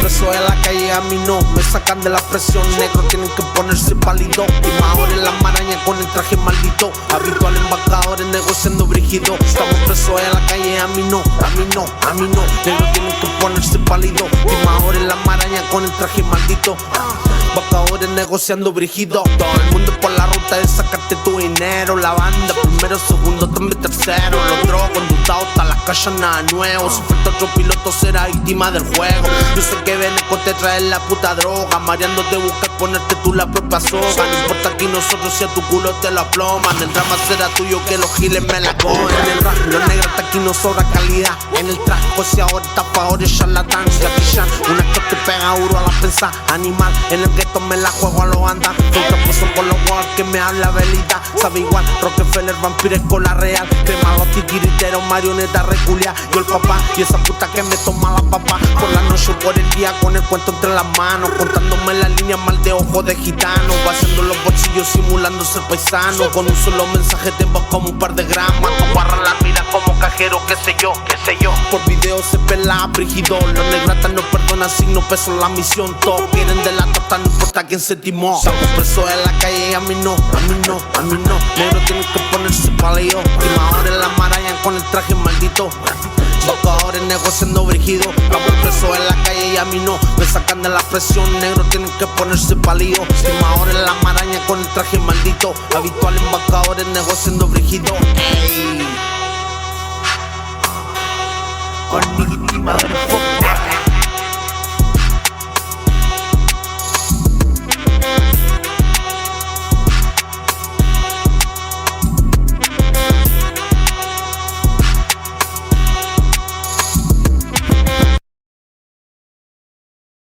presos en la calle, a mí no me sacan de la presión. Negro tienen que ponerse pálido. Y más ahora en la maraña con el traje maldito. Habitual embajadores negociando brígido. Estamos presos en la calle, a mí no, a mí no, a mí no. Negro tienen que ponerse pálido. Y más ahora en la maraña con el traje maldito. Embajadores negociando brígido. Todo el mundo por la ruta de sacarte tu dinero. La banda primero, segundo, también tercero. Los drogos endutados hasta las calles, nada nuevo. Si falta otro piloto será víctima del juego. Yo sé que Beneco te trae la puta droga. Mareándote buscas ponerte tú la propia soga. No importa aquí nosotros si a tu culo te lo aploman. El drama será tuyo que los giles me la cogen. En el rap, los negros hasta aquí no sobra calidad. En el track, pues si ahora estafadores charlatán. Gatillan, una que te pega duro a la pensa. Animal, en el gueto me la juego a los andan. Contrapuesto por los guards que me habla velita. Sabe igual, Rockefeller, vampiresco, la real. Crema, titiritero, marioneta, reculia. Yo el papá y esa puta que me toma la papa. Por la noche o por el día con el cuento entre las manos. Contándome las líneas mal de ojo de gitano. Vaciando los bolsillos simulando ser paisano. Con un solo mensaje te vas como un par de gramos. Agarran la mira como cajero, qué sé yo, qué sé yo. Por video se pela brígido. Los negratas no perdonan si no peso la misión. Todos quieren de la torta, no importa quién se timó. Estamos presos en la calle, a mí no, a mí no, a mí no. Negro tienen que ponerse pálido. Y más ahora en la maraña con el traje maldito. Buscadores negociando brígido. Estamos presos en la calle y a mí no me sacan de la presión. Negro tienen que ponerse pálido. Y más ahora en la maraña con el traje maldito. Habitual embajadores negociando brígido. Ey. On nigga, motherfucker.